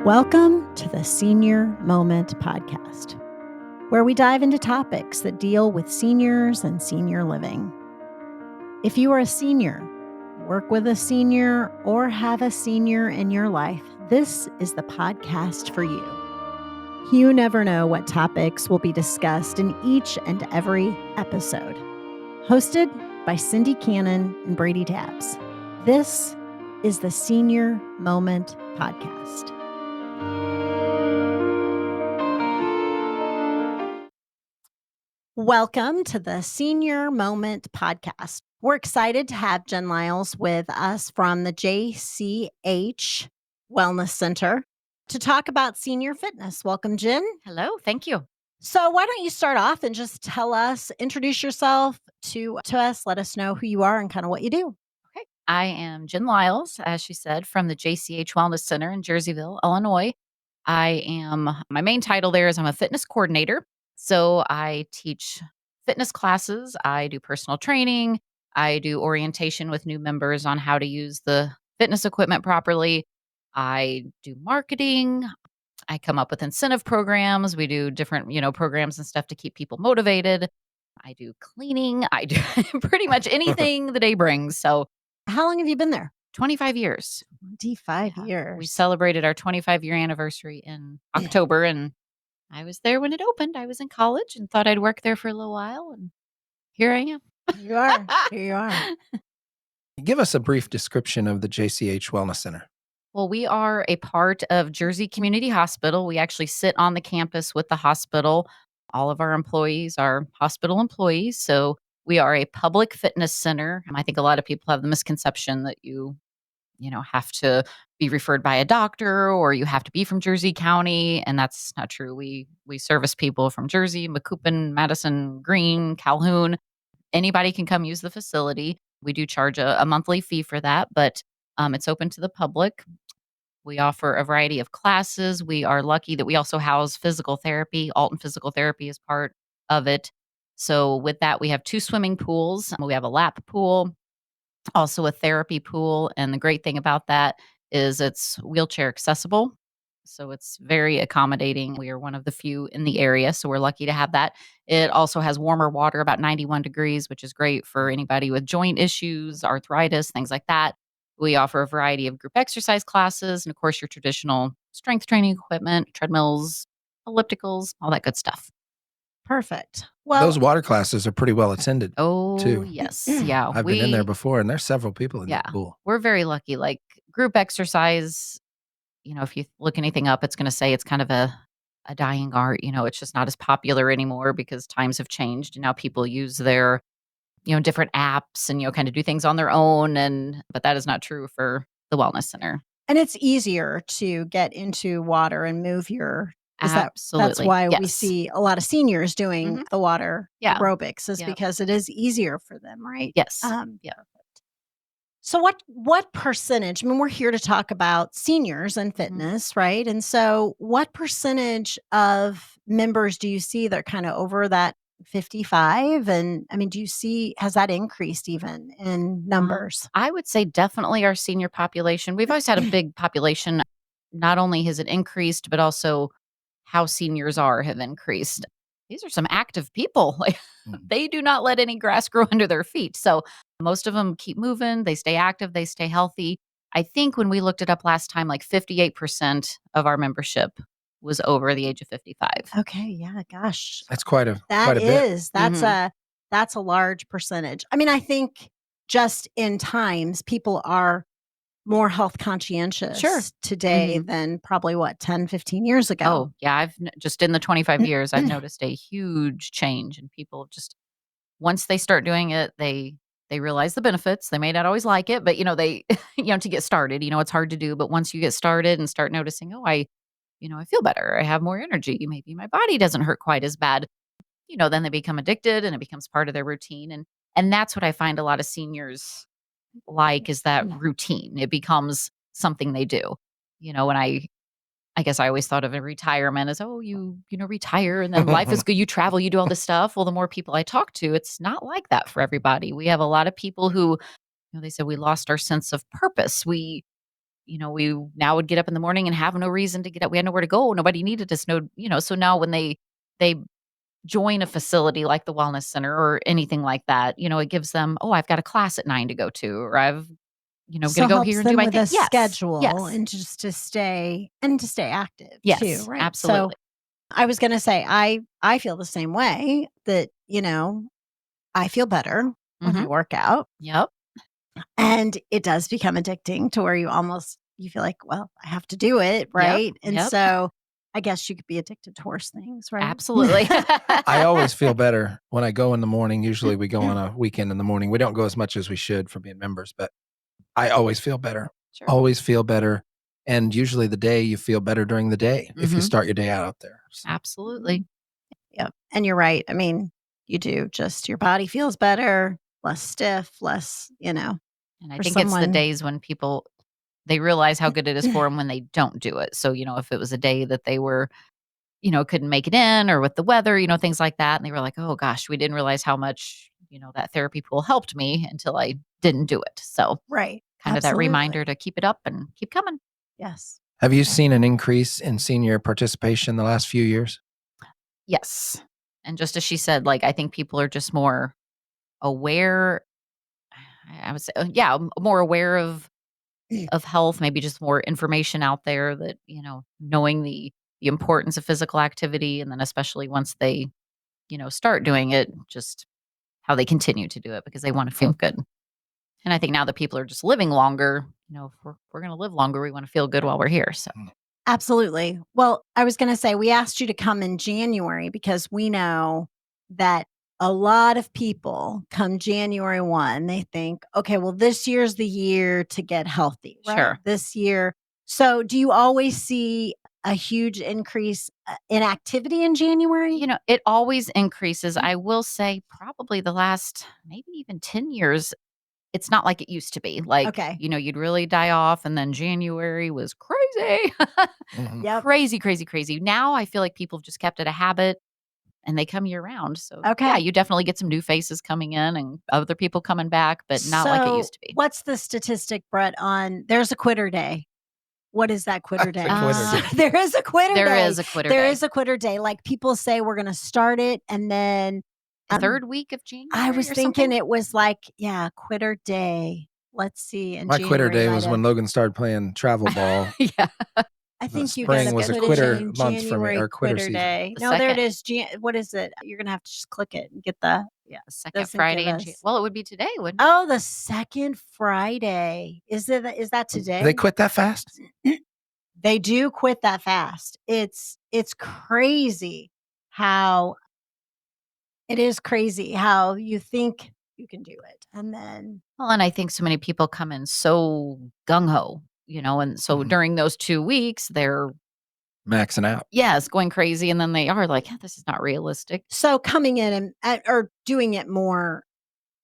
Welcome to the Senior Moment podcast, where we dive into topics that deal with seniors and senior living. If you are a senior, work with a senior, or have a senior in your life, this is the podcast for you. You never know what topics will be discussed in each and every episode. Hosted by Cindy Cannon and Brady Tabbs. This is the Senior Moment podcast. Welcome to the Senior Moment podcast. We're excited to have Jen Lyles with us from the JCH Wellness Center to talk about senior fitness. Welcome, Jen. Hello, thank you. So why don't you start off and just introduce yourself to us, let us know who you are and kind of what you do. Okay. I am Jen Lyles, as she said, from the JCH Wellness Center in Jerseyville, Illinois. My main title there is I'm a fitness coordinator. So I teach fitness classes. I do personal training. I do orientation with new members on how to use the fitness equipment properly. I do marketing. I come up with incentive programs. We do different, programs and stuff to keep people motivated. I do cleaning. I do pretty much anything the day brings. So How long have you been there? 25 years. 25 Yeah. years. We celebrated our 25-year anniversary in October, and I was there when it opened. I was in college and thought I'd work there for a little while, and here I am. You are. Here you are. Give us a brief description of the JCH Wellness Center. Well, we are a part of Jersey Community Hospital. We actually sit on the campus with the hospital. All of our employees are hospital employees. So we are a public fitness center. I think a lot of people have the misconception that you have to be referred by a doctor or you have to be from Jersey County. And that's not true. We service people from Jersey, Macoupin, Madison, Greene, Calhoun. Anybody can come use the facility. We do charge a monthly fee for that, but it's open to the public. We offer a variety of classes. We are lucky that we also house physical therapy. Alton Physical Therapy is part of it. So with that, we have 2 swimming pools. We have a lap pool, also a therapy pool. And the great thing about that is it's wheelchair accessible. So it's very accommodating. We are one of the few in the area, so we're lucky to have that. It also has warmer water, about 91 degrees, which is great for anybody with joint issues, arthritis, things like that. We offer a variety of group exercise classes and, of course, your traditional strength training equipment, treadmills, ellipticals, all that good stuff. Perfect. Well, Those water classes are pretty well attended. Oh, too. yes. Yeah. I've been in there before, and there's several people in that pool. We're very lucky. Like group exercise, if you look anything up, it's going to say it's kind of a dying art. It's just not as popular anymore because times have changed. And now people use their different apps and, kind of do things on their own. But that is not true for the wellness center. And it's easier to get into water and move your, Absolutely. that's why Yes. we see a lot of seniors doing the water aerobics is Yep. because it is easier for them, right? Yes. Yeah. So what percentage, I mean, we're here to talk about seniors and fitness, right? And so what percentage of members do you see that are kind of over that 55? And I mean, has that increased even in numbers? I would say definitely our senior population. We've always had a big population. Not only has it increased, but also how seniors have increased. These are some active people. Like they do not let any grass grow under their feet. So most of them keep moving. They stay active. They stay healthy. I think when we looked it up last time, like 58% of our membership was over the age of 55. Okay. Yeah. Gosh. That's quite a bit. That's a large percentage. I mean, I think just in times people are more health conscientious today than probably 10, 15 years ago. Oh, yeah. I've just in the 25 years, I've noticed a huge change in people. Just once they start doing it, they realize the benefits. They may not always like it, but they, to get started, it's hard to do. But once you get started and start noticing, I feel better. I have more energy. Maybe my body doesn't hurt quite as bad. Then they become addicted and it becomes part of their routine. And that's what I find a lot of seniors like is that routine. It becomes something they do. When I guess I always thought of a retirement as, you retire and then life is good. You travel, you do all this stuff. Well, the more people I talk to, it's not like that for everybody. We have a lot of people who, they said we lost our sense of purpose. We we now would get up in the morning and have no reason to get up. We had nowhere to go. Nobody needed us. No, so now when they join a facility like the wellness center or anything like that, it gives them, oh, I've got a class at 9 to go to, or I've, going So to go helps here and do them my with thing. a Yes. schedule Yes. and just to stay active too, Yes. right? Absolutely. So I was going to say, I feel the same way that, I feel better when I work out, Yep. and it does become addicting to where you feel like, well, I have to do it. Right. And Yep. so I guess you could be addicted to worse things, right? Absolutely. I always feel better when I go in the morning. Usually we go on a weekend in the morning. We don't go as much as we should for being members, but I always feel better. Sure. Always feel better. And usually the day you feel better during the day if you start your day out there. So. Absolutely. Yep. And you're right. I mean, you do just your body feels better, less stiff, less, And I for think it's the someone- days when people, they realize how good it is for them when they don't do it. So, if it was a day that they were, couldn't make it in, or with the weather, things like that. And they were like, oh gosh, we didn't realize how much, that therapy pool helped me until I didn't do it. So right. kind of that reminder to keep it up and keep coming. Yes. Have you seen an increase in senior participation the last few years? Yes. And just as she said, like, I think people are just more aware. I would say, more aware of health, maybe just more information out there that, knowing the importance of physical activity. And then especially once they, start doing it, just how they continue to do it because they want to feel good. And I think now that people are just living longer, if we're going to live longer, we want to feel good while we're here. So Absolutely. Well, I was going to say, we asked you to come in January because we know that a lot of people come January 1, they think, okay, well, this year's the year to get healthy, right? Sure. This year. So do you always see a huge increase in activity in January? it always increases. I will say probably the last maybe even 10 years, it's not like it used to be. Like, Okay. You'd really die off, and then January was crazy. Yep. Crazy, crazy, crazy. Now I feel like people have just kept it a habit and they come year round. So Okay. yeah, you definitely get some new faces coming in and other people coming back, but not like it used to be. What's the statistic, Brett, on there's a quitter day? What is that quitter day? There is a quitter day. There is a quitter There day. is a quitter day. Like, people say we're going to start it, and then The third week of January. I was or thinking something? it was like, quitter day. Let's see. In My quitter January day was when Logan started playing travel ball. Yeah. I think you spring got was a put it quitter in month for me, January or quitter quitter season. day. The No, there it second. is. What is it? You're going to have to just click it and get the The second doesn't Friday give in us- January. Well, it would be today, wouldn't it? Oh, the second Friday. Is that today? They quit that fast? They do quit that fast. It's crazy how you think you can do it. And then Well, and I think so many people come in so gung ho, and so during those 2 weeks, they're maxing out. yes, going crazy. And then they are like, this is not realistic. so coming in or doing it more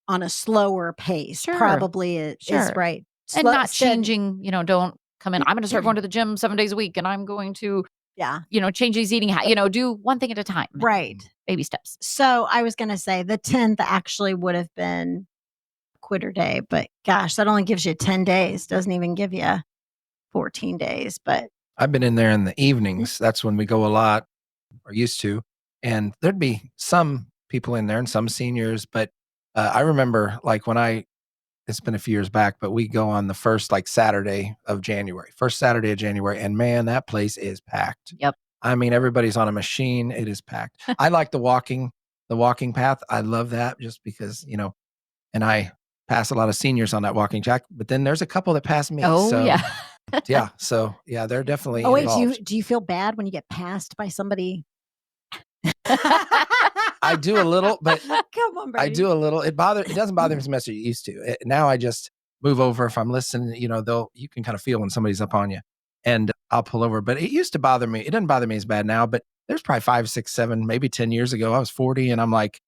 on a slower pace Sure. probably is Sure. right. And not changing, don't come in. I'm going to start going to the gym 7 days a week, and I'm going to, change these eating habits, do one thing at a time. Right. Baby steps. So I was going to say the 10th actually would have been quitter day, but gosh, that only gives you 10 days. Doesn't even give you 14 days, but I've been in there in the evenings. That's when we go a lot, or used to. And there'd be some people in there and some seniors. But I remember, like, it's been a few years back, but we go on the first Saturday of January, and man, that place is packed. Yep. I mean, everybody's on a machine. It is packed. I like the walking path. I love that just because, and I pass a lot of seniors on that walking track, but then there's a couple that pass me. Oh, so, yeah. yeah. So yeah, they're definitely wait, involved. do you feel bad when you get passed by somebody? I do a little, but come on, Brady. I do a little. It doesn't bother me as much as it used to. Now I just move over if I'm listening. You can kind of feel when somebody's up on you, and I'll pull over. But it used to bother me. It doesn't bother me as bad now. But there's probably 5, 6, 7, maybe 10 years ago. I was 40, and I'm like,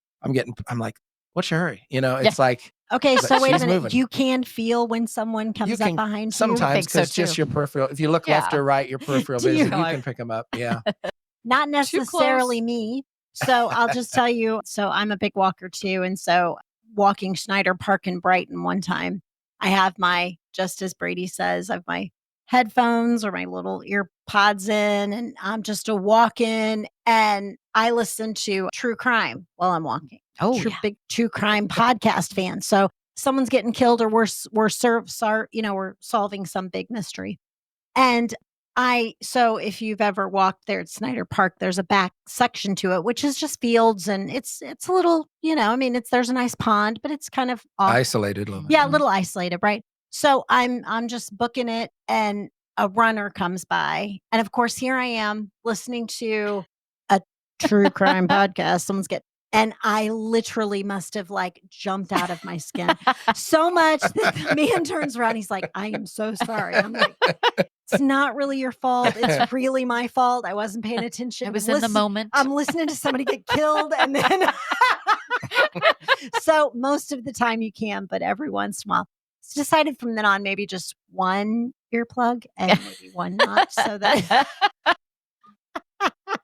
what's your hurry? It's like. Okay, so wait a minute. Moving. You can feel when someone comes up behind you? Sometimes, because just your peripheral, if you look left or right, your peripheral vision, you can pick them up. Yeah. Not necessarily me. So I'll just tell you, so I'm a big walker too. And so walking Schneider Park in Brighton one time, I have just as Brady says, I have my headphones or my little ear pods in, and I'm just a walk-in, and I listen to true crime while I'm walking. Oh, yeah. Big true crime podcast fan. So someone's getting killed, or we're solving some big mystery. And so if you've ever walked there at Snyder Park, there's a back section to it, which is just fields, and it's a little, there's a nice pond, but it's kind of off. Isolated a little bit. Yeah, a little isolated, right? So I'm just booking it, and a runner comes by, and of course here I am listening to a true crime podcast. And I literally must have like jumped out of my skin so much that the man turns around. He's like, "I am so sorry." I'm like, "It's not really your fault. It's really my fault. I wasn't paying attention. I was in the moment. I'm listening to somebody get killed." And then, so most of the time you can, but every once in a while, it's decided from then on, maybe just one earplug and maybe one not, so that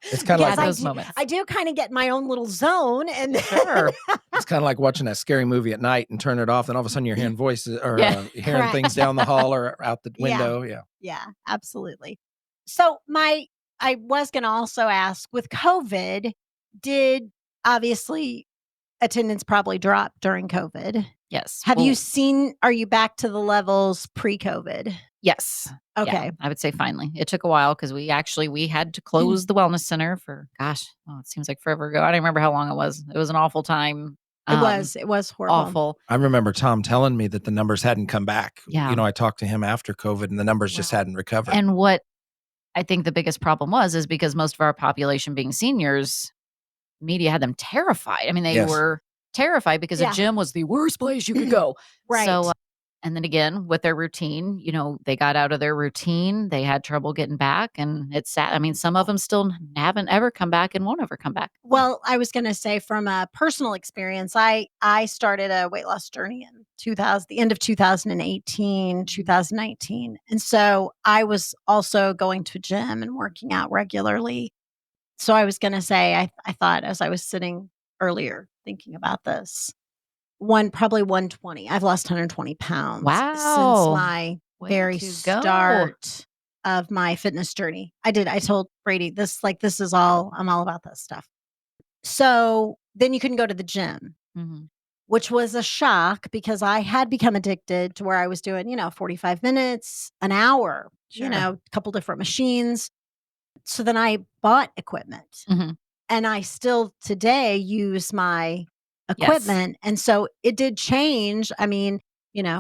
It's kind of like those moments. I do kind of get my own little zone, and Sure. It's kind of like watching a scary movie at night and turn it off, and all of a sudden you're hearing voices or Yeah. hearing Correct. things down the hall or out the Yeah. window. Yeah. Yeah, absolutely. So I was going to also ask, with COVID, did obviously attendance probably drop during COVID? Yes. Have you seen, are you back to the levels pre-COVID? Yes. Okay. Yeah, I would say finally. It took a while because we had to close the wellness center for, it seems like forever ago. I don't remember how long it was. It was an awful time. It was horrible. Awful. I remember Tom telling me that the numbers hadn't come back. Yeah. I talked to him after COVID and the numbers just hadn't recovered. And what I think the biggest problem is because most of our population being seniors, media had them terrified. I mean, they were terrified because a gym was the worst place you could go. Right. So, and then again, with their routine, they got out of their routine. They had trouble getting back, and it's sad. I mean, some of them still haven't ever come back and won't ever come back. Well, I was going to say, from a personal experience, I started a weight loss journey in the end of 2018, 2019. And so I was also going to a gym and working out regularly. So I was going to say, I thought, as I was sitting earlier thinking about this, probably 120. I've lost 120 pounds since my very start of my fitness journey. I told Brady this is all, I'm all about this stuff. So then you couldn't go to the gym, which was a shock because I had become addicted to where I was doing, 45 minutes, an hour, a couple different machines. So then I bought equipment, and I still today use my equipment. And so it did change. I mean,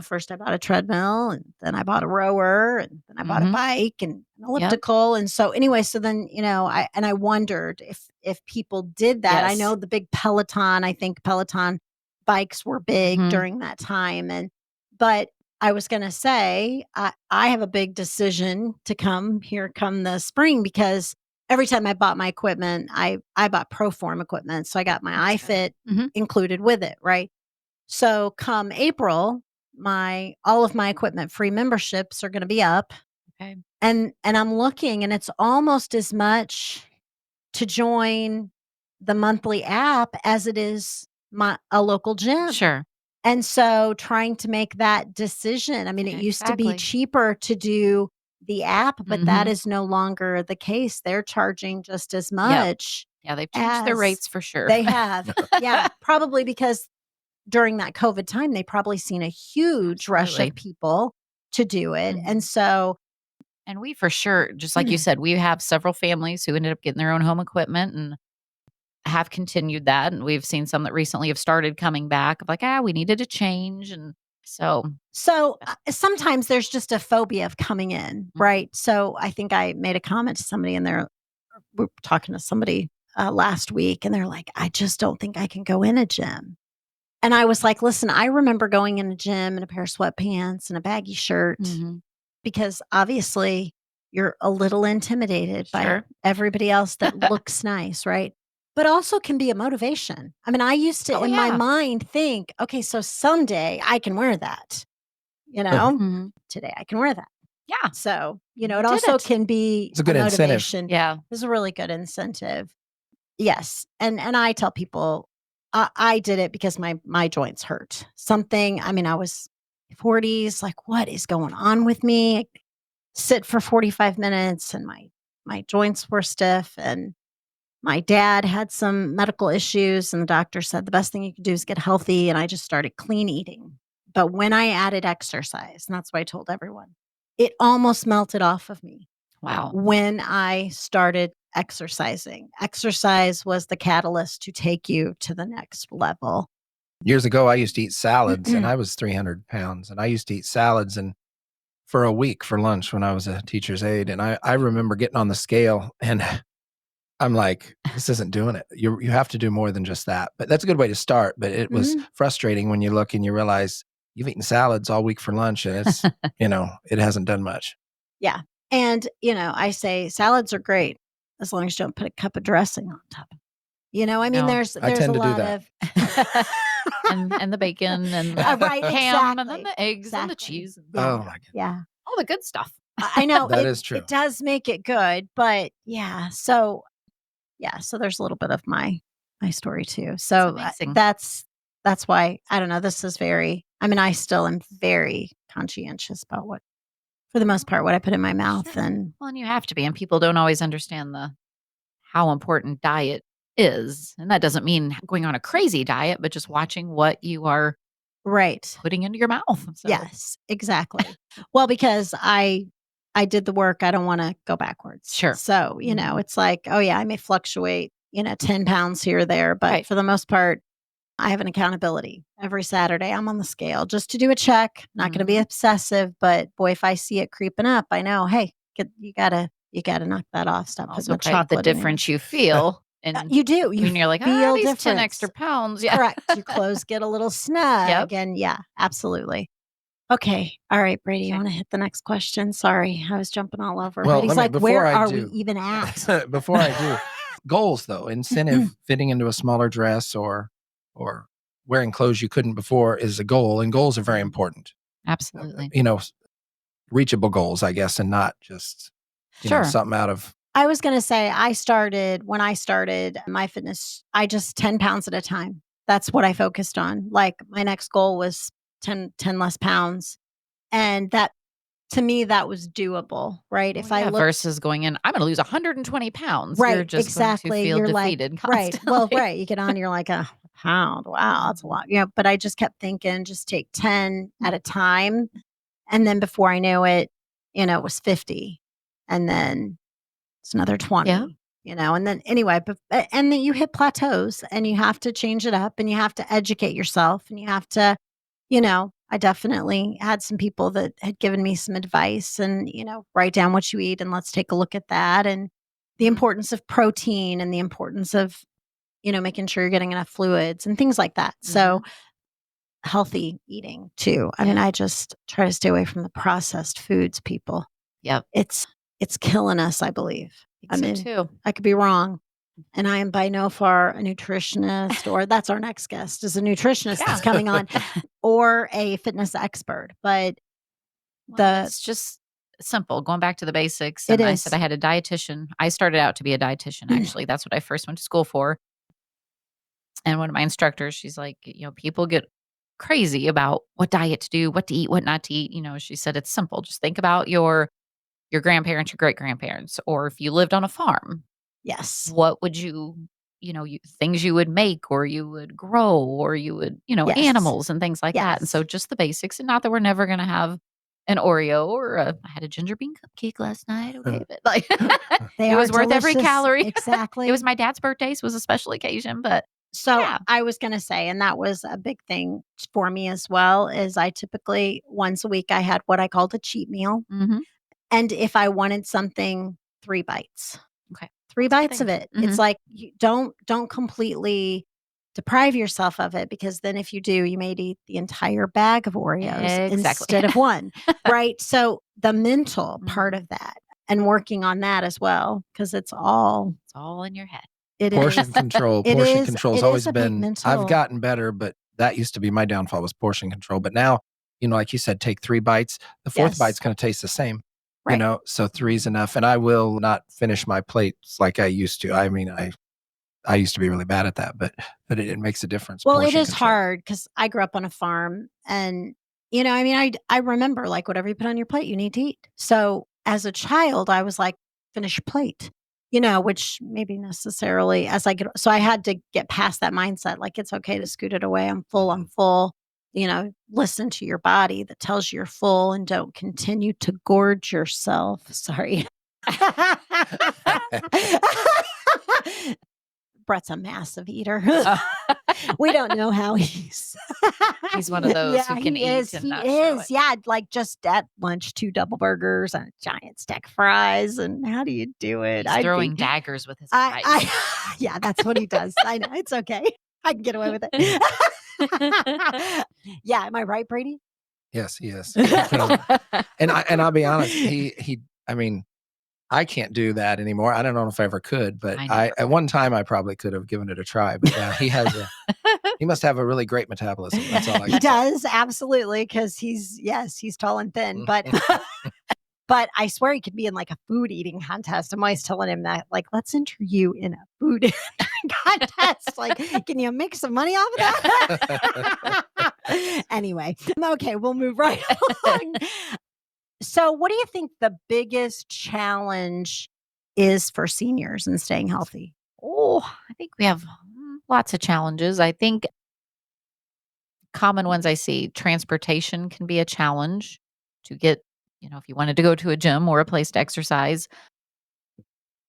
first I bought a treadmill, and then I bought a rower, and then I bought a bike and an elliptical. And so anyway, so then, I wondered if people did that. I know the big Peloton, I think Peloton bikes were big during that time. But I was going to say, I have a big decision to come the spring, because every time I bought my equipment, I bought ProForm equipment. So I got my iFit included with it. Right. So come April, all of my equipment free memberships are going to be up. Okay. And I'm looking, and it's almost as much to join the monthly app as it is a local gym. Sure. And so trying to make that decision. I mean, it used to be cheaper to do the app, but that is no longer the case. They're charging just as much. Yeah, they've changed their rates for sure. They have. Yeah, probably because during that COVID time, they probably seen a huge rush of people to do it. And so. And we for sure, just like you said, we have several families who ended up getting their own home equipment and have continued that. And we've seen some that recently have started coming back of like, we needed a change. And so sometimes there's just a phobia of coming in. Right. So I think I made a comment to somebody in there. We were talking to somebody last week, and they're like, I just don't think I can go in a gym. And I was like, listen, I remember going in a gym in a pair of sweatpants and a baggy shirt, because obviously you're a little intimidated by everybody else that looks nice. Right. But also can be a motivation. I mean, I used to, in my mind, think, okay, so someday I can wear that, today I can wear that. Yeah. So, it also can be it's a good motivation. incentive. Yeah. It's a really good incentive. Yes. And I tell people, I did it because my joints hurt. I was 40s, like, what is going on with me? sit for 45 minutes and my joints were stiff, and my dad had some medical issues, and the doctor said the best thing you could do is get healthy, and I just started clean eating. But when I added exercise, and that's what I told everyone, it almost melted off of me Wow. when I started exercising. Exercise was the catalyst to take you to the next level. Years ago, I used to eat salads, and I was 300 pounds, and I used to eat salads and for a week for lunch when I was a teacher's aide. And I remember getting on the scale, and I'm like, this isn't doing it. You have to do more than just that. But that's a good way to start. But it was frustrating when you look and you realize you've eaten salads all week for lunch, and it's, it hasn't done much. Yeah. And, I say salads are great as long as you don't put a cup of dressing on top. I mean, No. there's I tend a to do lot that. of and the bacon and the right, ham and then exactly. the eggs and the Exactly. cheese. And Oh my God. Yeah. all the good stuff. I know That is true. It does make it good, but so there's a little bit of my story too. So amazing. that's why I don't know. This is I still am very conscientious about for the most part, what I put in my mouth. Sure. And Well, and you have to be, and people don't always understand how important diet is. And that doesn't mean going on a crazy diet, but just watching what you are right. putting into your mouth. So. Yes, exactly. Well, because I did the work, I don't want to go backwards. Sure. So, it's like, oh yeah, I may fluctuate, 10 pounds here or there, but for the most part, I have an accountability. Every Saturday I'm on the scale just to do a check. Not going to be obsessive, but boy, if I see it creeping up, I know, hey, you gotta knock that off. Stop Also, putting the chocolate the in there. difference you feel. And You do. when you're like, feel these 10 difference. extra pounds. Yeah. Correct. Your clothes get a little snug. Yep. And yeah, absolutely. Okay. All right, Brady, you want to hit the next question? Sorry, I was jumping all over. Well, Brady's like, where are we even at? Before I do, goals though, incentive, fitting into a smaller dress or wearing clothes you couldn't before is a goal, and goals are very important. Absolutely. Reachable goals, I guess, and not just something out of. I was going to say, when I started my fitness, I just 10 pounds at a time. That's what I focused on. Like my next goal was 10 less pounds. And that, to me, that was doable, right? Well, if I look versus going in, I'm going to lose 120 pounds. Right. You're just exactly. going to feel you're defeated like, right. constantly. Well, right. You get on, you're like a pound. Wow, that's a lot. But I just kept thinking, just take 10 at a time. And then before I knew it, it was 50. And then it's another 20. Yeah. And then anyway, and then you hit plateaus and you have to change it up and you have to educate yourself and you have to, I definitely had some people that had given me some advice and, write down what you eat and let's take a look at that. And the importance of protein and the importance of, making sure you're getting enough fluids and things like that. So healthy eating too. I mean, I just try to stay away from the processed foods, people. Yep. It's killing us, I believe. I mean, too. I could be wrong. And I am by no far a nutritionist, or that's our next guest is a nutritionist that's coming on, or a fitness expert. But it's just simple. Going back to the basics. And I said I had a dietitian. I started out to be a dietitian, actually. That's what I first went to school for. And one of my instructors, she's like, people get crazy about what diet to do, what to eat, what not to eat. She said it's simple. Just think about your grandparents, your great grandparents, or if you lived on a farm. Yes. What would things you would make or you would grow or you would, animals and things like that. And so just the basics, and not that we're never going to have an Oreo or I had a ginger bean cupcake last night. Okay. But like it was worth every calorie. Exactly. It was my dad's birthday. So it was a special occasion, but so I was going to say, and that was a big thing for me as well, is I typically once a week, I had what I called a cheat meal. And if I wanted something, 3 bites. Okay. 3 bites of it. It's like, you don't completely deprive yourself of it, because then if you do, you may eat the entire bag of Oreos instead of one. Right. So the mental part of that and working on that as well, because it's all in your head. Portion control. Portion control has always been, I've gotten better, but that used to be my downfall, was portion control. But now, like you said, take 3 bites. The 4th bite's going to taste the same. Right. So 3's enough. And I will not finish my plates like I used to. I mean, I used to be really bad at that, but it makes a difference. Well, it is hard because I grew up on a farm and, I remember like whatever you put on your plate, you need to eat. So as a child, I was like, finish your plate, which maybe necessarily as I get, so I had to get past that mindset. Like, it's okay to scoot it away. I'm full. I'm full. Listen to your body that tells you you're full and don't continue to gorge yourself. Sorry. Brett's a massive eater. We don't know how he's one of those who can he eat is. and He not show is. it. Yeah, like just at lunch, 2 double burgers and a giant stack of fries. And how do you do it? He's throwing daggers with his I eyes. yeah, that's what he does. I know. It's okay. I can get away with it. Yeah, am I right, Brady? Yes, he is. And I'll be honest, I mean, I can't do that anymore. I don't know if I ever could, but at one time I probably could have given it a try. But yeah, he must have a really great metabolism. That's all I He does, absolutely, because he's tall and thin. But but I swear he could be in like a food eating contest. I'm always telling him that, like, let's enter you in a food contest. Like, can you make some money off of that? Anyway, okay, we'll move right along. So, what do you think the biggest challenge is for seniors in staying healthy? Oh, I think we have lots of challenges. I think common ones I see, transportation can be a challenge to get, if you wanted to go to a gym or a place to exercise.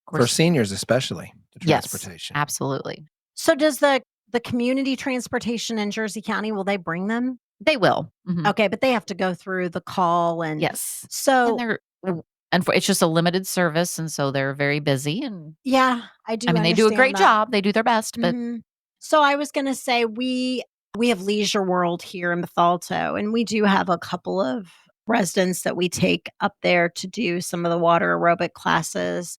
For seniors, especially the Yes, transportation. absolutely. So does the community transportation in Jersey County, will they bring them? They will. Mhm. Okay, but they have to go through the call and Yes. so It's just a limited service, and so they're very busy. And yeah, I do. I mean, they do a great understand that. job. They do their best, but So I was going to say we have Leisure World here in Bethalto, and we do have a couple of residents that we take up there to do some of the water aerobic classes,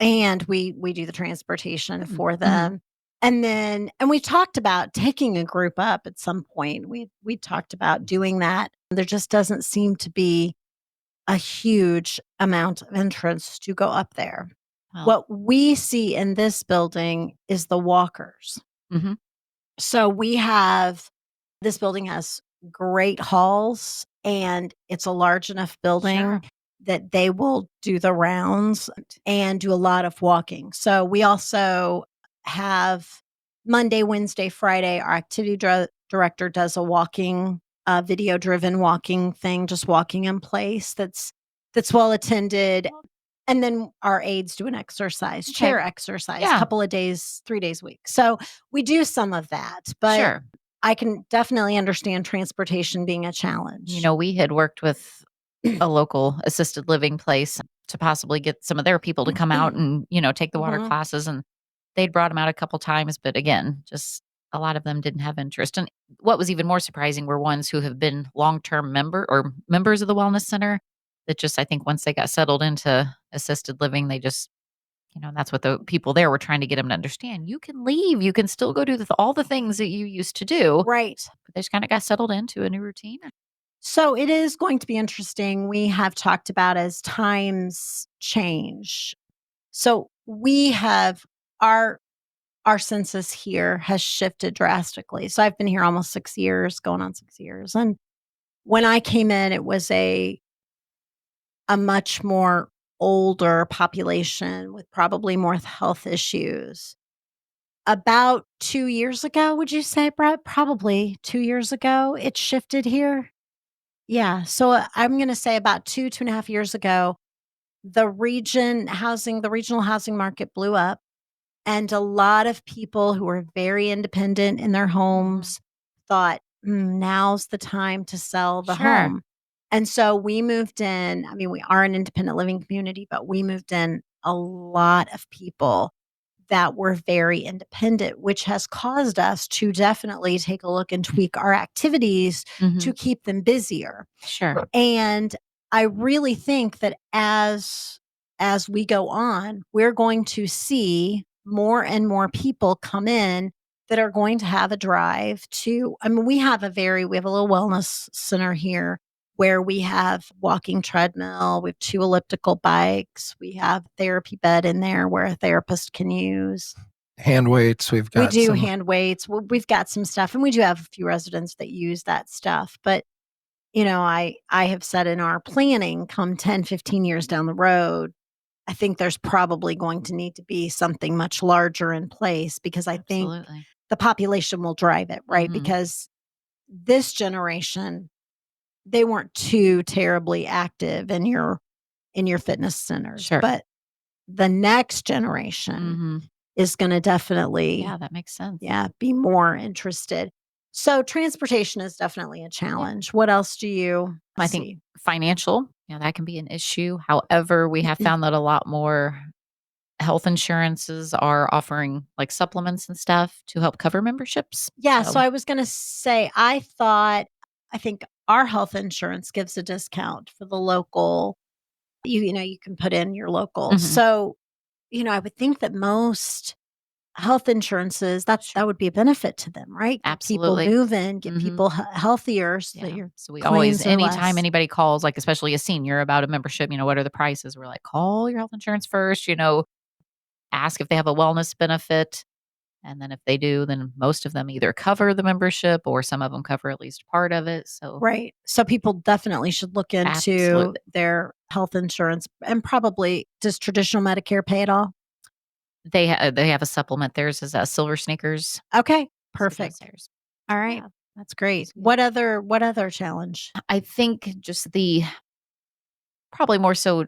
and we do the transportation for them. And we talked about taking a group up at some point. We talked about doing that. There just doesn't seem to be a huge amount of entrance to go up there. Well, what we see in this building is the walkers. Mhm. So this building has great halls, and it's a large enough building Sure. that they will do the rounds and do a lot of walking. So we also have Monday, Wednesday, Friday, our activity director does a walking, video driven walking thing, just walking in place that's well attended. And then our aides do an exercise, chair exercise, Yeah. couple of days, 3 days a week. So we do some of that, but Sure. I can definitely understand transportation being a challenge. We had worked with a local assisted living place to possibly get some of their people to come out and, take the water classes. And they'd brought them out a couple times. But again, just a lot of them didn't have interest. And what was even more surprising were ones who have been long-term members of the wellness center that just, I think once they got settled into assisted living, they just, that's what the people there were trying to get them to understand. You can leave. You can still go do all the things that you used to do. Right. But they just kind of got settled into a new routine. So it is going to be interesting. We have talked about as times change. So we have our census here has shifted drastically. So I've been here almost 6 years, going on 6 years. And when I came in, it was a much more older population with probably more health issues. About 2 years ago, would you say, Brett? Probably 2 years ago, it shifted here. Yeah. So I'm going to say about 2.5 years ago, the regional housing market blew up. And a lot of people who were very independent in their homes thought, now's the time to sell the home. And so we moved in. I mean, we are an independent living community, but we moved in a lot of people that were very independent, which has caused us to definitely take a look and tweak our activities to keep them busier. Sure. And I really think that as we go on, we're going to see more and more people come in that are going to have a drive to, I mean, we have a little wellness center here where we have walking treadmill, we have 2 elliptical bikes, we have therapy bed in there where a therapist can use. Hand weights, we do hand weights. We've got some stuff, and we do have a few residents that use that stuff. But I have said in our planning, come 10, 15 years down the road, I think there's probably going to need to be something much larger in place because I think Absolutely. the population will drive it, right? Mhm. Because this generation, they weren't too terribly active in your fitness centers, Sure. but the next generation Mhm. is going to definitely Yeah, that makes sense. be more interested. So transportation is definitely a challenge. What else do you I think see? financial, that can be an issue. However, we have found that a lot more health insurances are offering like supplements and stuff to help cover memberships. Yeah, so I was going to say I think our health insurance gives a discount for the local. You can put in your local. Mhm. So, I would think that most health insurances that Sure. would be a benefit to them, right? Get people Absolutely. moving, get Mhm. people healthier so that Yeah. your So we always, claims are anytime less. anybody calls, like especially a senior about a membership, what are the prices? We're like, call your health insurance first, ask if they have a wellness benefit. And then if they do, then most of them either cover the membership or some of them cover at least part of it. So Right. So people definitely should look into absolutely. their health insurance and probably does traditional Medicare pay it all? They have a supplement. Theirs is Silver Sneakers. Okay, So does perfect. theirs. All right. Yeah, That's great. that's good. What other challenge? I think just the probably more so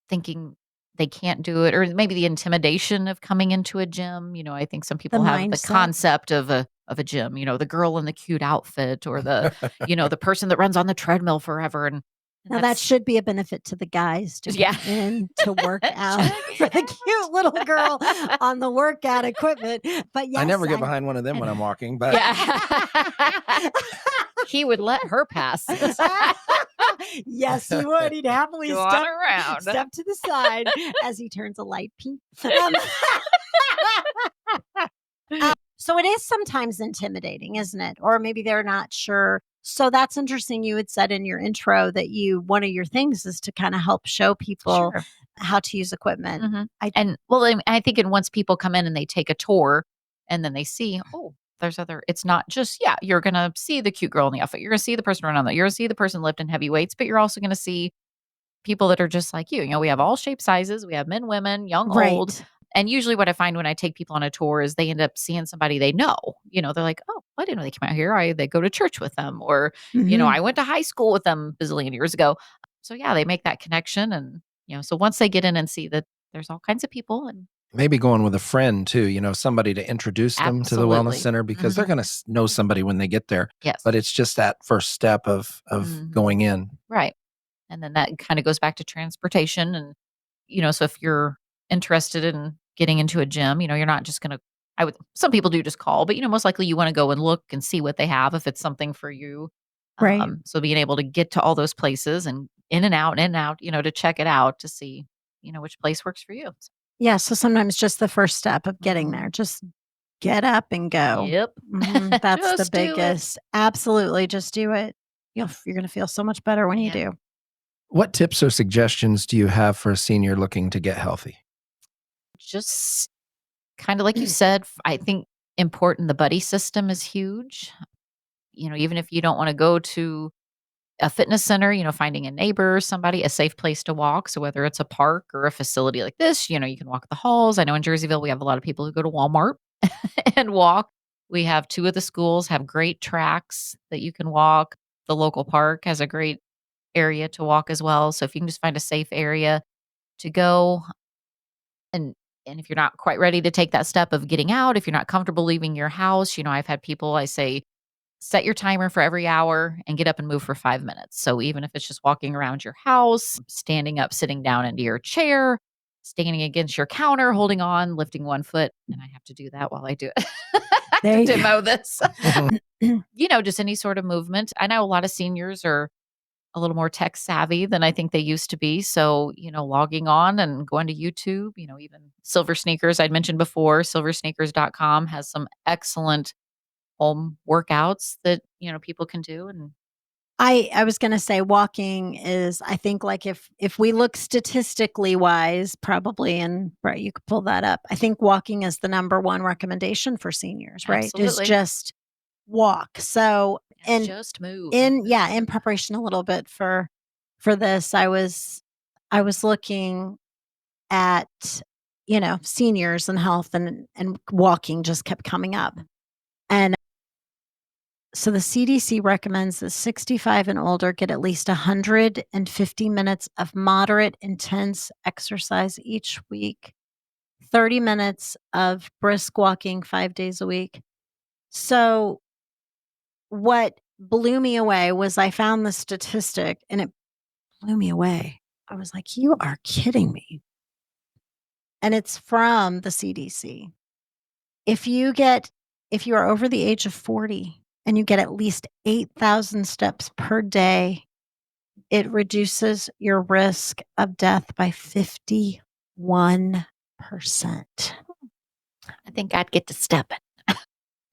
thinking they can't do it, or maybe the intimidation of coming into a gym. I think some The people have the mindset. concept of a gym, the girl in the cute outfit or the person that runs on the treadmill forever. And Now that that's should be a benefit to the guys to yeah. come in to work out Check for it the cute little girl out. on the workout equipment. But I yes, never get behind one of them when I'm walking, but Yeah. He would let her pass. yes, he would. He'd happily Go on around. step to the side as he turns a light pink. So it is sometimes intimidating, isn't it? Or maybe they're not sure. So that's interesting. You had said in your intro that one of your things is to kind of help show people Sure. how to use equipment. Mhm. I And well, I think and once people come in and they take a tour and then they see, oh, it's not just, yeah, you're going to see the cute girl in the outfit. You're going to see the person run on that. You're going to see the person lifting heavy weights, but you're also going to see people that are just like you. We have all shape sizes. We have men, women, young, old. right. And usually what I find when I take people on a tour is they end up seeing somebody they know. They're like, oh, I didn't know they came out here. They go to church with them or, Mhm. I went to high school with them a bazillion years ago. So yeah, they make that connection. And, so once they get in and see that there's all kinds of people and maybe going with a friend too, somebody to introduce them to the wellness absolutely. center because they're Mhm. going to know somebody when they get there. Yes. But it's just that first step of Mhm. going in. Right. And then that kind of goes back to transportation. And, so if you're interested in getting into a gym, you're not just going to, some people do just call, but, most likely you want to go and look and see what they have if it's something for you. Right. So being able to get to all those places and in and out, to check it out to see, which place works for you. Yeah. So sometimes just the first step of getting there, Mhm. just get up and go. Yep. That's the Just do it. biggest. Absolutely. Just do it. You're going to feel so much better when you Yeah. do. What tips or suggestions do you have for a senior looking to get healthy? Just kind of like you said, I think important the buddy system is huge. Even if you don't want to go to a fitness center, finding a neighbor, somebody, a safe place to walk. So whether it's a park or a facility like this, you can walk the halls. I know in Jerseyville, we have a lot of people who go to Walmart and walk. We have two of the schools have great tracks that you can walk. The local park has a great area to walk as well. So if you can just find a safe area to go and if you're not quite ready to take that step of getting out, if you're not comfortable leaving your house, I've had people I say set your timer for every hour and get up and move for 5 minutes. So even if it's just walking around your house, standing up, sitting down into your chair, standing against your counter, holding on, lifting one foot, and I have to do that while I do it. I have There to you demo this. go. Just any sort of movement. I know a lot of seniors are a little more tech savvy than I think they used to be. So, logging on and going to YouTube, even Silver Sneakers, I'd mentioned before, silversneakers.com has some excellent home workouts that, people can do. And I was going to say walking is, I think, like if we look statistically wise, probably, and right, you could pull that up. I think walking is the number one recommendation for seniors, right? Is absolutely. just walk. So, and just move. in preparation a little bit for this, I was looking at, seniors and health, and walking just kept coming up. And so the CDC recommends that 65 and older get at least 150 minutes of moderate intense exercise each week, 30 minutes of brisk walking 5 days a week. So what blew me away was I found the statistic, and it blew me away. I was like, you are kidding me. And it's from the CDC. If you are over the age of 40 and you get at least 8,000 steps per day, it reduces your risk of death by 51%. I think I'd get to step it.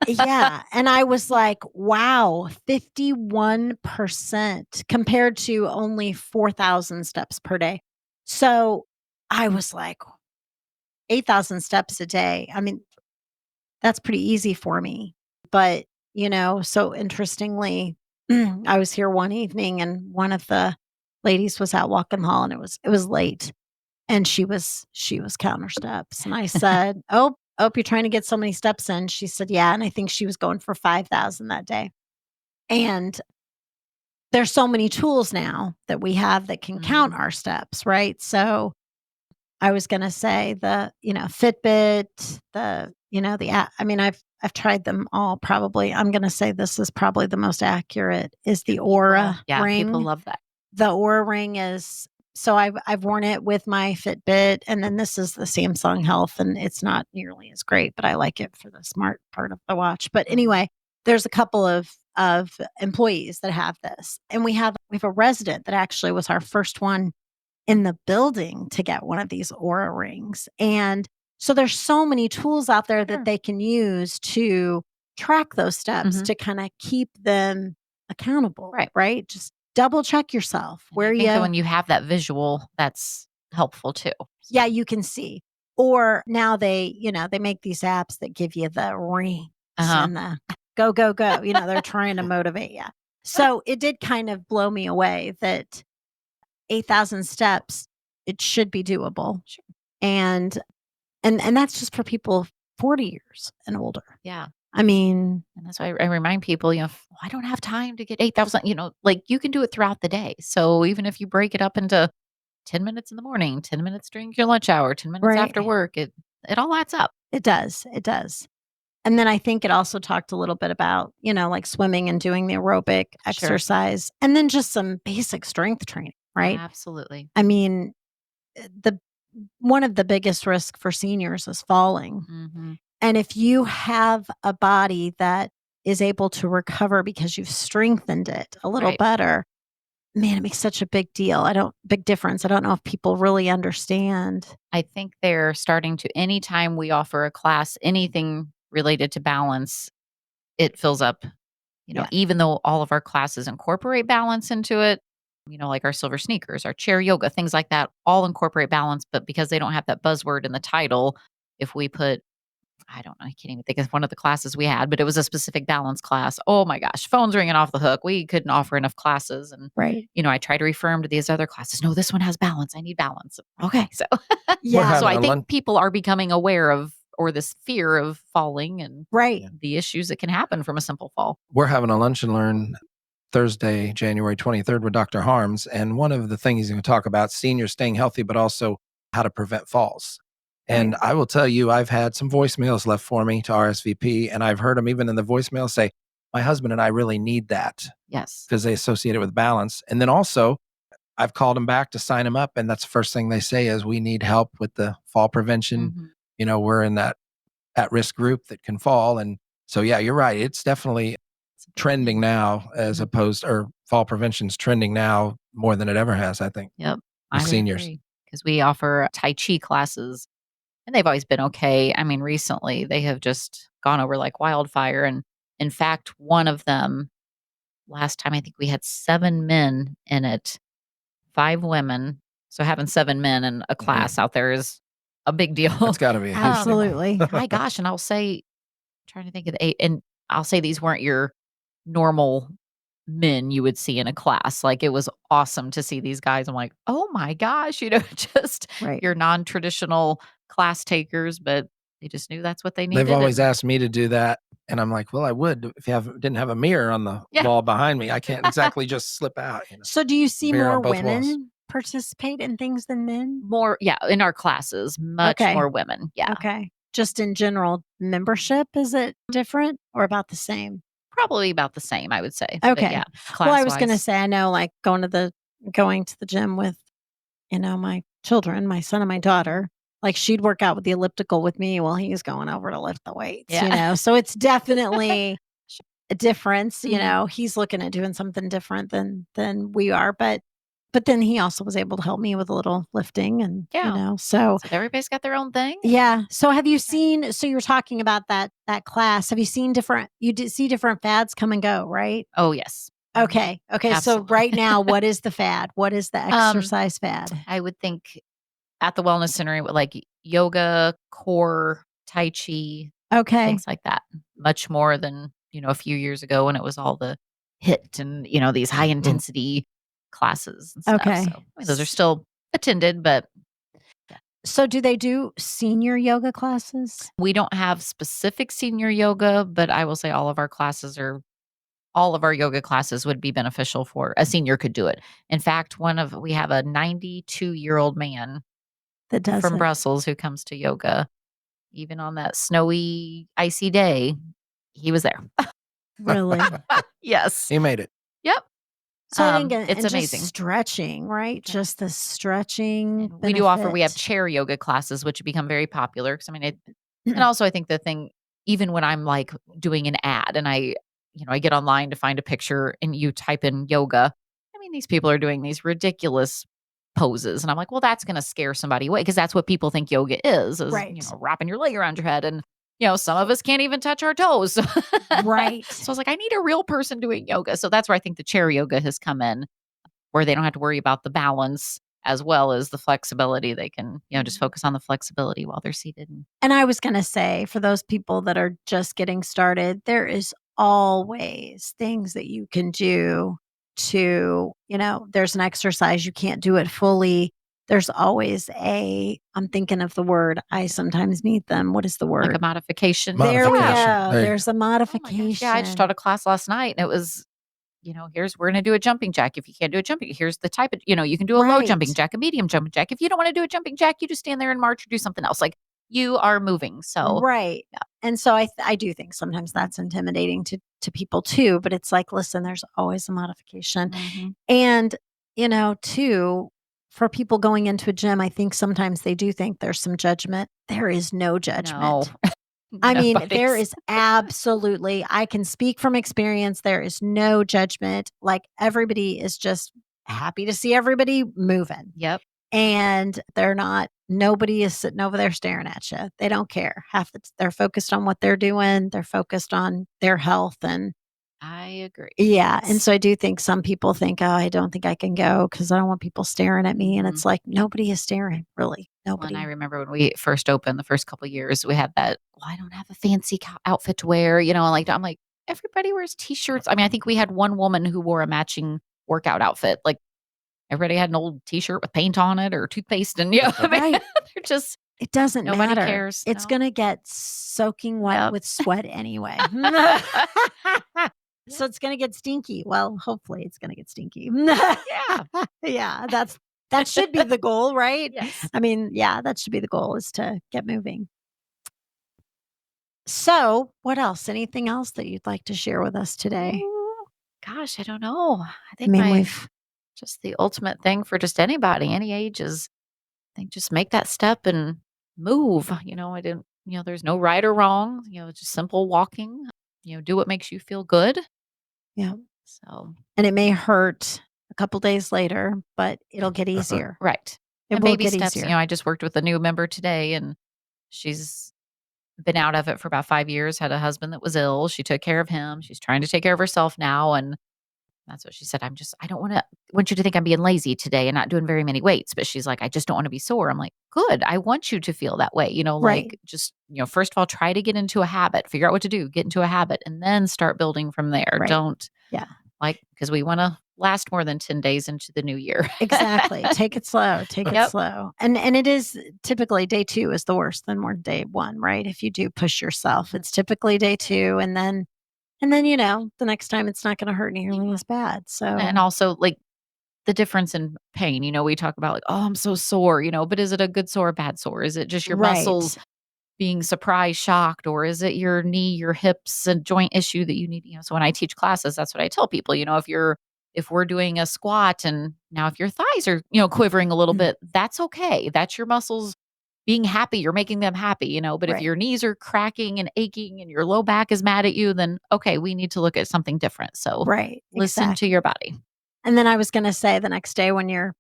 Yeah. And I was like, wow, 51% compared to only 4,000 steps per day. So I was like, 8,000 steps a day. I mean, that's pretty easy for me. But, so interestingly, I was here one evening and one of the ladies was out walking the hall, and it was late, and she was counting her steps. And I said, "Oh, you're trying to get so many steps in." She said, "Yeah." And I think she was going for 5,000 that day. And there's so many tools now that we have that can count our steps, right? So I was going to say the, Fitbit, the app. I mean, I've tried them all. Probably, I'm going to say this is probably the most accurate. Is the Aura ring? People love that. The Aura ring is. So I've worn it with my Fitbit, and then this is the Samsung Health, and it's not nearly as great, but I like it for the smart part of the watch. But anyway, there's a couple of employees that have this, and we have a resident that actually was our first one in the building to get one of these Aura rings. And so there's so many tools out there that they can use to track those steps, to kind of keep them accountable, right? Just double check yourself where you. That when you have that visual, that's helpful too. Yeah, you can see. Or now they make these apps that give you the rings and the go, go, go. They're trying to motivate you. So it did kind of blow me away that 8,000 steps, it should be doable. Sure. And that's just for people 40 years and older. Yeah. I mean, and that's why I remind people, I don't have time to get 8,000, like you can do it throughout the day. So even if you break it up into 10 minutes in the morning, 10 minutes during your lunch hour, 10 minutes after work, it all adds up. It does. It does. And then I think it also talked a little bit about, like swimming and doing the aerobic exercise, and then just some basic strength training, right? Absolutely. I mean, one of the biggest risks for seniors is falling. Mm-hmm. And if you have a body that is able to recover because you've strengthened it a little better, man, it makes such a big difference. I don't know if people really understand. I think they're starting to, anytime we offer a class, anything related to balance, it fills up, even though all of our classes incorporate balance into it, like our silver sneakers, our chair yoga, things like that, all incorporate balance. But because they don't have that buzzword in the title, if we put, I don't know, I can't even think of one of the classes we had, but it was a specific balance class. Oh my gosh, phone's ringing off the hook. We couldn't offer enough classes. And, I try to refer them to these other classes. No, this one has balance. I need balance. Okay. So, yeah. So I think people are becoming aware of, or this fear of falling and the issues that can happen from a simple fall. We're having a lunch and learn Thursday, January 23rd with Dr. Harms. And one of the things he's going to talk about seniors staying healthy, but also how to prevent falls. And I will tell you, I've had some voicemails left for me to RSVP, and I've heard them even in the voicemail say, my husband and I really need that. Yes. Because they associate it with balance. And then also, I've called them back to sign them up. And that's the first thing they say is we need help with the fall prevention. Mm-hmm. We're in that at-risk group that can fall. And so, yeah, you're right. It's definitely trending now as opposed, or fall prevention's trending now more than it ever has, I think. Yep. With seniors. Because we offer Tai Chi classes. And they've always been okay. I mean, recently they have just gone over like wildfire. And in fact, one of them, last time I think we had 7 men in it, 5 women. So having 7 men in a class out there is a big deal. It's got to be. Absolutely. My gosh. And I'll say, trying to think of the 8. And I'll say these weren't your normal men you would see in a class. Like, it was awesome to see these guys. I'm like, oh my gosh, just Right. your non-traditional class takers, but they just knew that's what they needed. They've always and- asked me to do that, and I'm like, well, I would if didn't have a mirror on the Yeah. wall behind me. I can't exactly just slip out. So do you see Mirror on more both walls. women participate in things than men? More, yeah, in our classes, much Okay. more women. Yeah. Okay. Just in general membership, is it different or about the same? Probably about the same, I would say. But Okay. yeah, Well, I was going to class-wise. say, I know like going to the gym with, my children, my son and my daughter, like she'd work out with the elliptical with me while he's going over to lift the weights, Yeah. So it's definitely a difference, Mhm. he's looking at doing something different than we are, but then he also was able to help me with a little lifting and, Yeah. so So everybody's got their own thing. yeah. So have you seen, so you're talking about that class. Have you seen you did see different fads come and go, right? Oh, yes. Mhm. Okay. Okay. So Absolutely. right now, what is the fad? What is the exercise fad? I would think at the wellness center, it would like yoga, core, tai chi, Okay. things like that. Much more than, a few years ago when it was all the HIIT and, these high intensity classes and stuff. Okay. So I mean, those are still attended, but So do they do senior yoga classes? we don't have specific senior yoga, but I will say all of our yoga classes would be beneficial for a senior could do it. In fact, we have a 92-year-old man That does from it. Brussels who comes to yoga. Even on that snowy, icy day, he was there. Really? Yes. He made it. Yep. So I think, It's and amazing. just stretching, right? Yeah. Just the stretching. And we do offer, we have benefit. chair yoga classes, which have become very popular. Cause I mean, and also I think the thing, even when I'm like doing an ad and I get online to find a picture and you type in yoga, I mean, these people are doing these ridiculous poses. And I'm like, well, that's going to scare somebody away. Cause that's what people think yoga is, Right. wrapping your leg around your head. And, some of us can't even touch our toes. Right. So I was like, I need a real person doing yoga. So that's where I think the chair yoga has come in, where they don't have to worry about the balance as well as the flexibility. They can, just focus on the flexibility while they're seated. And I was going to say, for those people that are just getting started, there is always things that you can do to, there's an exercise, you can't do it fully. There's always I'm thinking of the word, I sometimes meet them. What is the Like a word? modification. There we Modification. go. There you There's a Oh my gosh. modification. Yeah, I just taught a class last night and it was, we're going to do a jumping jack. If you can't do a jumping, here's the type of, you can do a low jumping Right. jack, a medium jumping jack. If you don't want to do a jumping jack, you just stand there and march or do something else. Like, you are moving. So, Right. yeah. And so I do think sometimes that's intimidating to people too, but it's like, listen, there's always a modification. Mhm. And, too, for people going into a gym, I think sometimes they do think there's some judgment. There is no judgment. No. I mean, there Nobody's- is absolutely, I can speak from experience. There is no judgment. Like everybody is just happy to see everybody moving. Yep. And nobody is sitting over there staring at you. They don't care. They're focused on what they're doing. They're focused on their health. And I agree. yeah. And so I do think some people think, oh, I don't think I can go because I don't want people staring at me. And it's like, nobody is staring, really. Nobody. When I remember when we first opened the first couple of years, we had that, well, I don't have a fancy outfit to wear, I'm like, everybody wears t-shirts. I mean, I think we had one woman who wore a matching workout outfit. Like, everybody had an old t-shirt with paint on it or toothpaste. And Right. they're just, It doesn't nobody matter. cares. It's No. going to get soaking wet Yep. with sweat anyway. So it's going to get stinky. Well, hopefully it's going to get stinky. Yeah. Yeah, that should be the goal, right? Yes. I mean, yeah, that should be the goal, is to get moving. So, what else? Anything else that you'd like to share with us today? Ooh, gosh, I don't know. I think we've just the ultimate thing for just anybody, any age, is I think just make that step and move. I didn't, there's no right or wrong, just simple walking, do what makes you feel good. Yeah. So, and it may hurt a couple days later, but it'll get easier. right. It And will baby get steps. easier. I just worked with a new member today and she's been out of it for about 5 years, had a husband that was ill. She took care of him. She's trying to take care of herself now. And That's what she said. I don't want you to think I'm being lazy today and not doing very many weights. But she's like, I just don't want to be sore. I'm like, good. I want you to feel that way. Right. Like just, first of all, try to get into a habit, figure out what to do, get into a habit, and then start building from there. Right. Don't Yeah. because we want to last more than 10 days into the new year. Exactly. Take it slow. Take it Yep. slow. And it is typically day 2 is the worst than more day 1, right? If you do push yourself, it's typically day 2. And then, the next time it's not going to hurt nearly as bad. So, And also like the difference in pain, we talk about like, oh, I'm so sore, but is it a good sore or bad sore? Is it just your muscles right. being surprised, shocked, or is it your knee, your hips, and joint issue that you need? So when I teach classes, that's what I tell people. If we're doing a squat and now if your thighs are, quivering a little bit, that's okay. That's your muscles being happy. You're making them happy, But if Right. your knees are cracking and aching and your low back is mad at you, then okay, we need to look at something different. So Right. listen to your body. And then I was going to say the next day when you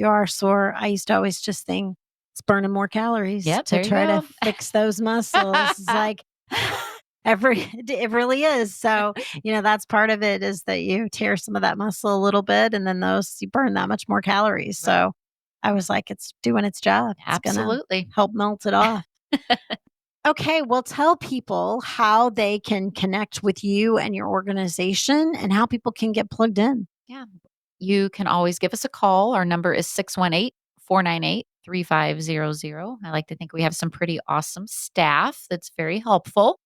are sore, I used to always just think it's burning more calories Yep, to there you try to go. fix those muscles. It's like it really is. So, that's part of it is that you tear some of that muscle a little bit and then you burn that much more calories. Right. So I was like, it's doing its job. It's Absolutely. going to help melt it off. Okay, well, tell people how they can connect with you and your organization and how people can get plugged in. Yeah. You can always give us a call. Our number is 618-498-3500. I like to think we have some pretty awesome staff that's very helpful.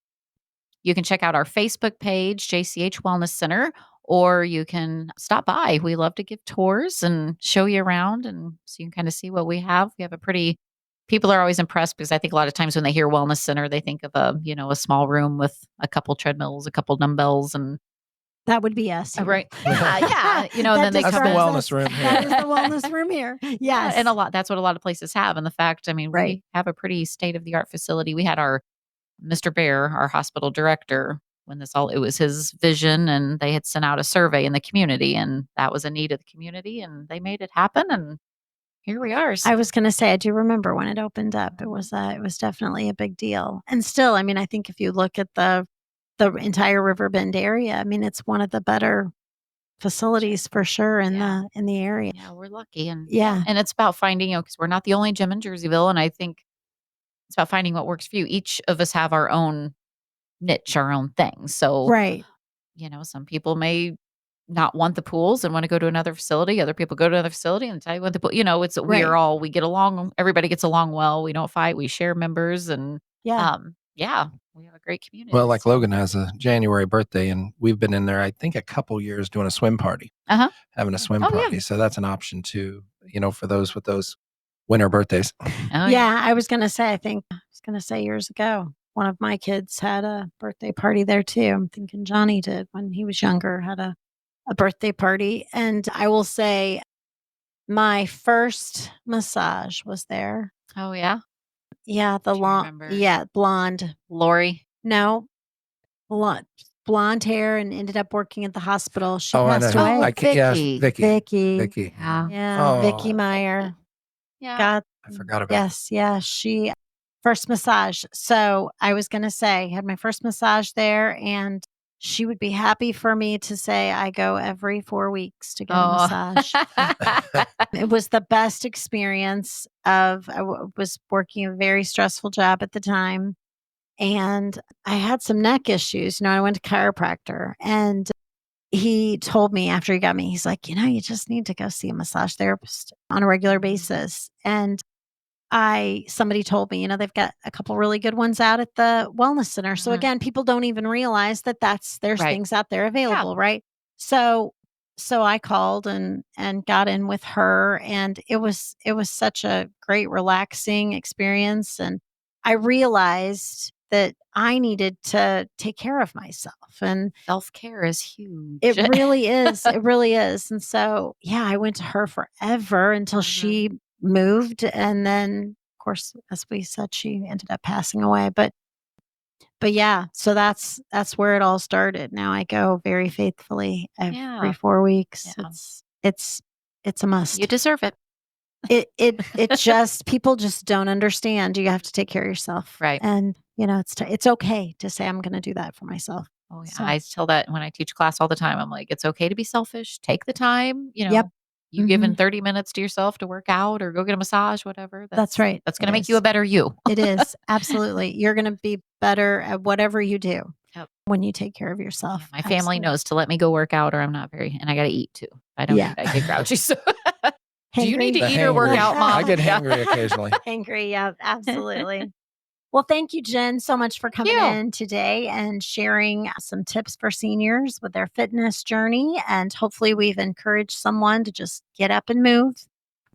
You can check out our Facebook page, JCH Wellness Center, or you can stop by. We love to give tours and show you around and so you can kind of see what we have. We have people are always impressed because I think a lot of times when they hear wellness center, they think of a small room with a couple treadmills, a couple dumbbells and that would be us here. right. Yeah. And then they That's the come in. wellness room here. That is the wellness room here. Yes. Yeah, and that's what a lot of places have. And the fact, Right. we have a pretty state of the art facility. We had our Mr. Bear, our hospital director, when it was his vision and they had sent out a survey in the community and that was a need of the community and they made it happen. And here we are. I was going to say, I do remember when it opened up, it was definitely a big deal. And still, I think if you look at the entire Riverbend area, it's one of the better facilities for sure in the area. Yeah, we're lucky. And yeah. And it's about finding, because we're not the only gym in Jerseyville. And I think it's about finding what works for you. Each of us have our own niche, our own thing. So, right. Some people may not want the pools and want to go to another facility. Other people go to another facility and tell you what the pool, we get along. Everybody gets along well. We don't fight. We share members and we have a great community. Well, like Logan has a January birthday and we've been in there, I think a couple years doing a swim party, having a swim party. Yeah. So that's an option too, for those with those winter birthdays. I was going to say, years ago, one of my kids had a birthday party there too. I'm thinking Johnny did when he was younger, had a birthday party. And I will say my first massage was there. Oh, yeah? Yeah, blonde. Lori? No, blonde hair and ended up working at the hospital. She I passed know. away. Vicky. Vicky. Yeah. Yeah, Vicky Meyer. Yeah. I forgot about Yes, yeah. She first massage. So I was going to say, had my first massage there, and she would be happy for me to say I go every 4 weeks to get a massage. It was the best experience was working a very stressful job at the time. And I had some neck issues. I went to chiropractor and he told me after he got me, he's like, you just need to go see a massage therapist on a regular basis. And somebody told me, they've got a couple really good ones out at the wellness center. So again, people don't even realize that there's things out there available. Yeah. Right. So I called and got in with her and it was such a great, relaxing experience. And I realized that I needed to take care of myself, and self-care is huge. It really is. It really is. And so, I went to her forever until she moved. And then of course, as we said, she ended up passing away, but yeah, so that's where it all started. Now I go very faithfully every 4 weeks. Yeah. It's a must. You deserve it. It just, people just don't understand. You have to take care of yourself. Right. And it's okay to say, I'm going to do that for myself. Oh, yeah. So, I tell that when I teach class all the time. I'm like, it's okay to be selfish. Take the time. yep. You given 30 minutes to yourself to work out or go get a massage, whatever. That's right. That's going It to make you is. a better you. It is. Absolutely. You're going to be better at whatever you do Yep. when you take care of yourself. Yeah, my family Absolutely. knows to let me go work out or I'm not and I got to eat too. If I don't Yeah. eat, I get grouchy. So do you need to The eat or work hangry. out, Mom? I get Yeah. hangry occasionally. Angry. Yeah, absolutely. Well, thank you, Jen, so much for coming you. in today and sharing some tips for seniors with their fitness journey. And hopefully, we've encouraged someone to just get up and move.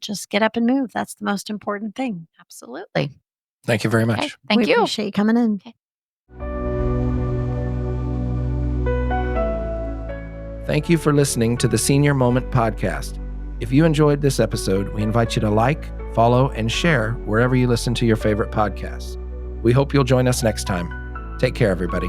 Just get up and move. That's the most important thing. Absolutely. Thank you very Okay. much. Thank We you. appreciate you coming in. Okay. Thank you for listening to the Senior Moment podcast. If you enjoyed this episode, we invite you to like, follow, and share wherever you listen to your favorite podcasts. We hope you'll join us next time. Take care, everybody.